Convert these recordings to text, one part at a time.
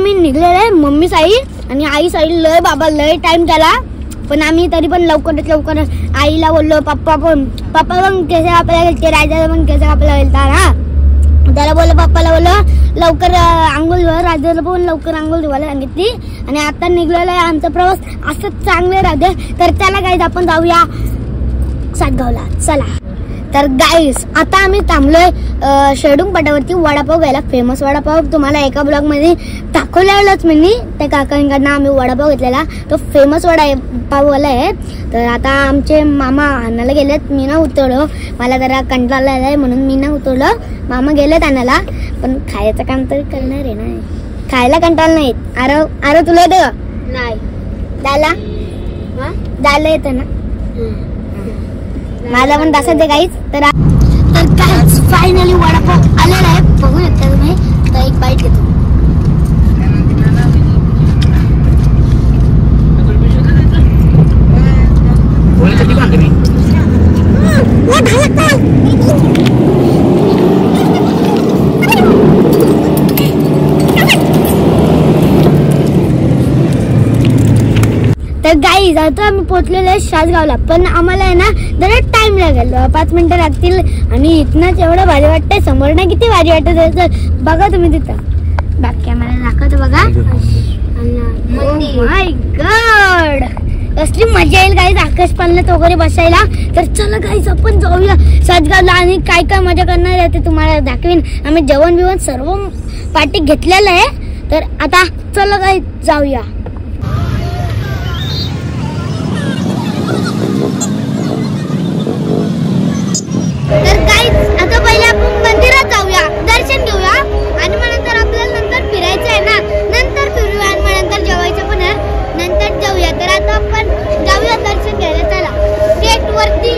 आम्ही निघलेले mummy side आणि आई side लय बाबा लय टाइम झाला पण आम्ही तरी पण लवकर आईला बोललो पप्पा पण केस कापायला गेलते राजाला पण केस कापायला गेलता ना त्याला बोललो पप्पाला बोललो लवकर आंघोळ धुवा राजाला पण लवकर आंघोळ धुवायला सांगितली आणि आता निघलेला आहे आमचा प्रवास असंच चांगले राहते तर चला गाईज आपण जाऊया सातगावला चला तर गाईज आता आम्ही थांबलोय शेडूम पटावरती वडापाव घ्यायला फेमस वडापाव तुम्हाला एका ब्लॉग मध्ये दाखवलेलाच मी त्या काकांकडनं आम्ही वडापाव घेतलेला तो फेमस वडापाववाला आहे तर आता आमचे मामा आणायला गेलेत मी ना उतरलो मला जरा कंटाळा आलाय म्हणून मी ना उतरलो मामा गेलेत आणायला पण खायचं काम तर करणार आहे ना खायला कंटाळा नाही अरे तुला येतं नाही दाला येतं ना मला पण तसं ते काहीच तर काहीच फायनली वडापाव आलेला आहे बघू शकता तुम्ही तर एक बाईट घेतो तर गाईज आता आम्ही पोहोचलेलो आहे शासगावला पण आम्हाला आहे ना जरा टाइम लागेल 5 मिनिटं लागतील आणि इथनच एवढं भारी वाटतंय समोर ना किती भारी वाटत बघा तुम्ही तिथं बॅक कॅमेरा दाखवतो बघा माय गॉड कसली मजा येईल गाईज आकाश पालनात वगैरे बसायला तर चला गाईज आपण जाऊया शासगावला आणि काय काय मजा करणार आहे ते तुम्हाला दाखवीन आम्ही जेवण बिवण सर्व पार्टी घेतलेलं आहे तर आता चला गाईज जाऊया तर गाईज आता पहिले आपण मंदिरात जाऊया दर्शन घेऊया आणि मग नंतर आपल्याला नंतर फिरायचं आहे ना नंतर फिरूया आणि मग नंतर जेवायचं पण आहे नंतर जाऊया तर आता आपण जाऊया दर्शन घ्यायला चला गेट वरती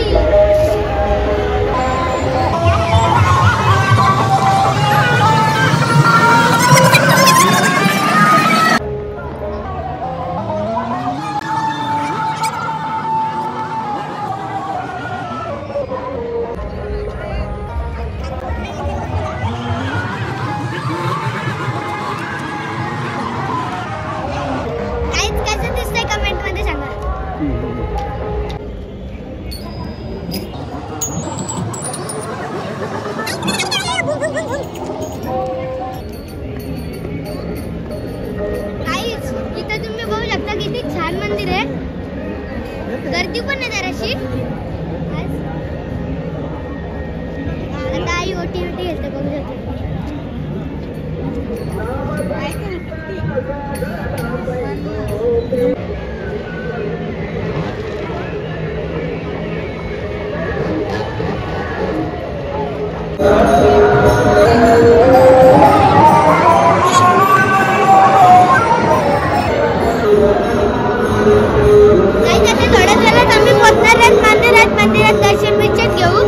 गर्दी पण नाही जराशी आता आई ओटी घेते बघू मंदिरात दर्शन विचार घेऊ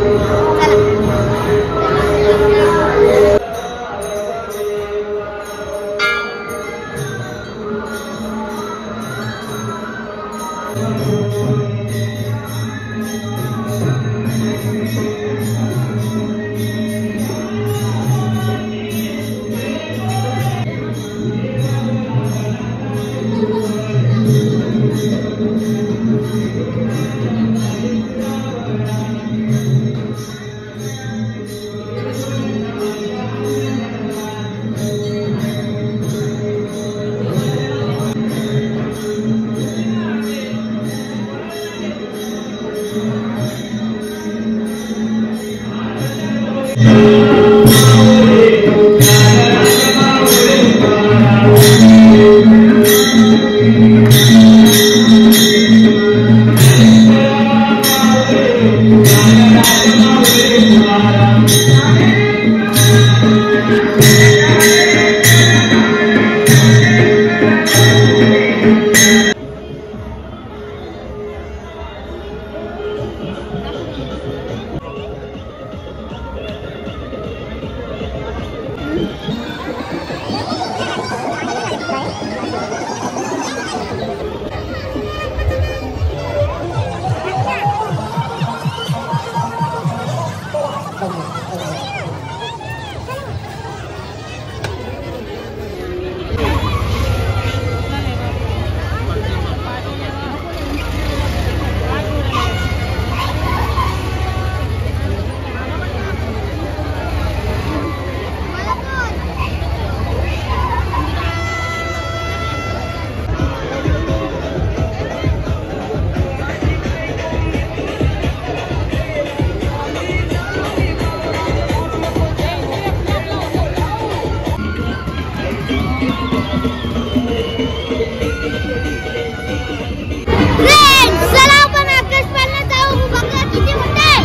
चला आपण आकाशपाळला जाऊ, बघूया किती मोठे आहे.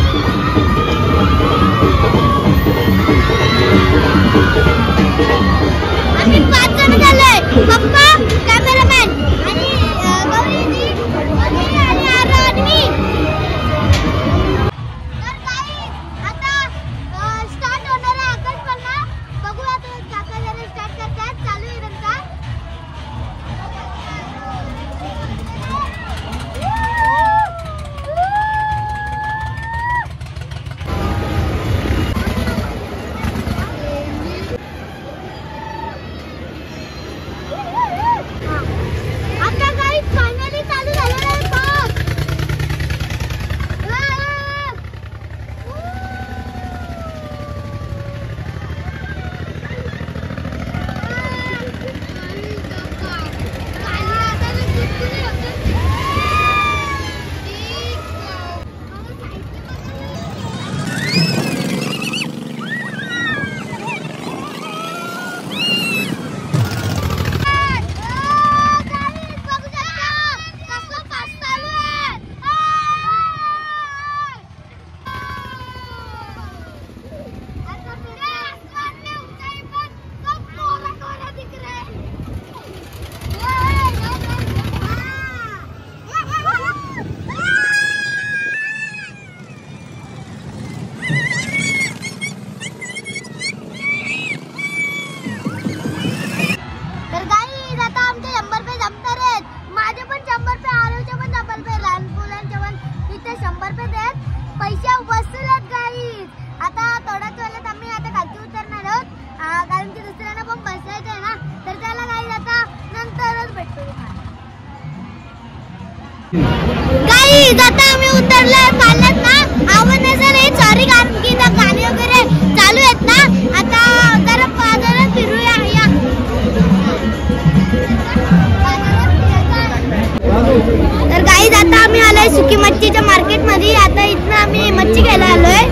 आम्ही 5 जण झालोय, पप्पा, कॅमेरामॅन आणि गौरीजी आणि आरव मी. तर गाईज आता स्टार्ट होणार आहे आकाशपाळला. बघूया आता काका जरा स्टार्ट करतात. चालू आहे त्यांचा. आता गाईज फायनली चालू झालेला आहे पाऊस. पैसे वसूलत गाईज. आता थोड्याच वेळात आम्ही आता खालती उतरणार आहोत, कारण की दुसऱ्यांना पण बसायचं आहे ना. तर त्याला गाईज आता नंतरच भेटतो. गाईज आता आम्ही उतरलोय पाल्यात ना. आवाज नाही, सॉरी, कारण की गाणी वगैरे चालू आहेत ना. आता जरा फिरूया. तर गाईज आता आम्ही आलोय सुकी मच्छीच्या मार्केट मध्ये. आता इथनं आम्ही मच्छी घ्यायला आलोय.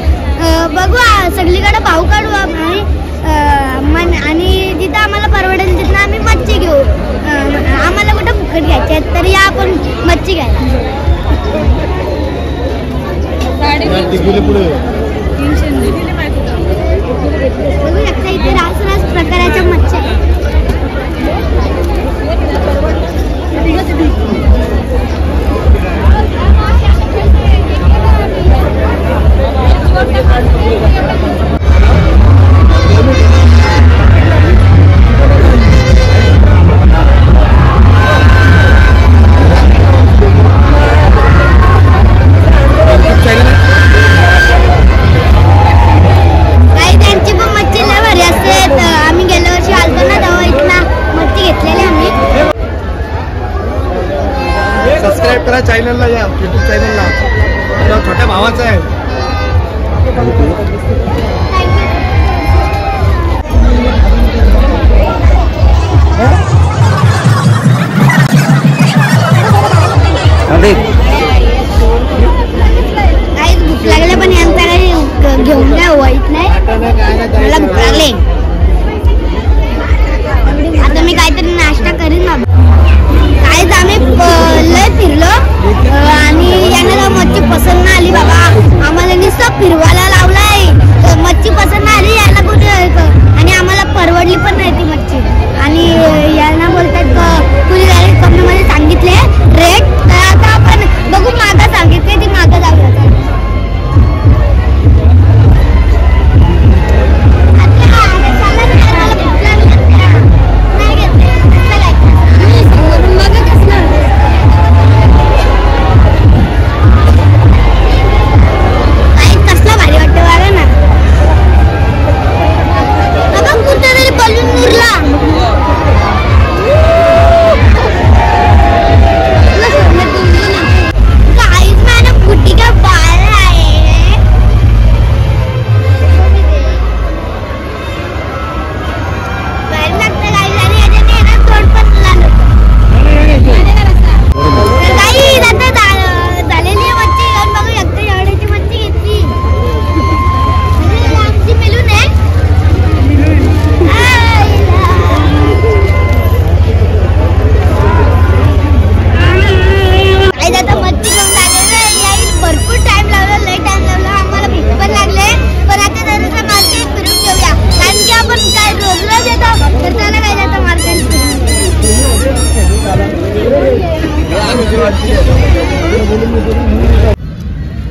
बघू सगळीकडे भाव काढू आम्ही आणि जिथं आम्हाला परवडेल तिथनं आम्ही मच्छी घेऊ. आम्हाला कुठं फुकट घ्यायचे आहेत, तर या आपण मच्छी घ्यायला. बघू शकता इथे रास प्रकाराच्या मच्छी. सबस्क्राईब करा चॅनलला, या यूट्यूब चॅनलला. छोट्या भावाचा आहे. काही भूक लागले पण यांचा काही घेऊन काय वाईट नाही. मला भूक लागले. आता मी काहीतरी नाश्ता करीन ना. काहीच आम्ही लय फिरलो आणि यांना मच्छी पसंत नाही आली बाबा. आम्हाला नुसतं फिरवायला लावलाय. मच्छी पसंत नाही आली याला कुठे, आणि आम्हाला परवडली पण नाही ती मच्छी. आणि यांना बोलतात तुम्ही डायरेक्ट कंपनीमध्ये सांगितले रेट. तर आता आपण बघू, मागं सांगितले ती मागं जाऊया.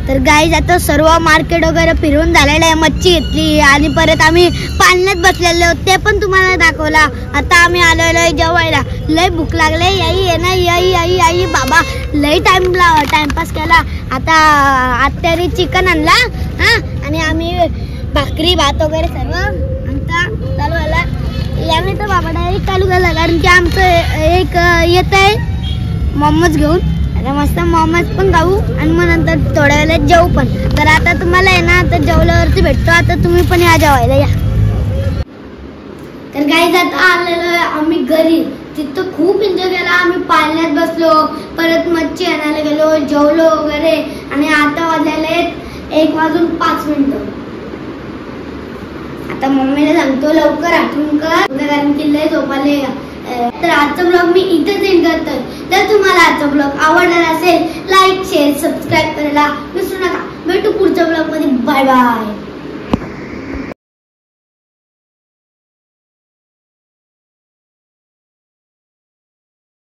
तर गाईज आता सर्व मार्केट वगैरे फिरून झालेलं आहे. मच्छी घेतली आणि परत आम्ही पाळण्यात बसलेलो ते पण तुम्हाला दाखवला. आता आम्ही आलेलो आहे जेवायला. लय भूक लागले. याई आहे ना, याई आई आई बाबा लय टाइमपास केला. आता आत्याने चिकन आणला हा आणि आम्ही भाकरी भात वगैरे सर्व आता चालू झाला. याने तर बाबा डायरेक्ट चालू झाला कारण की आमचं एक येत आहे मोमोज घेऊन. आता मस्त मोमोज पण खाऊ आणि मग नंतर थोड्या वेळेला जेवू पण. तर आता तुम्हाला आहे ना आता जेवल्यावरती भेटतो. आता तुम्ही पण या जेवायला या. तर गाईज आता आलेलो आहे आम्ही घरी. तिथं खूप एन्जॉय केला. आम्ही पाळण्यात बसलो, परत मच्छी आणायला गेलो, जेवलो वगैरे आणि आता वाजलेले 1:05. आता मम्मीला सांगतो लवकर आठवून कर कारण की लय झोपाले. तर आजचा ब्लॉग मी इथेच एंड करतोय. तर तुम्हाला आजचा ब्लॉग आवडला असेल लाईक शेअर सबस्क्राईब करायला विसरू नका. भेटू पुढच्या ब्लॉग मध्ये. Bye bye.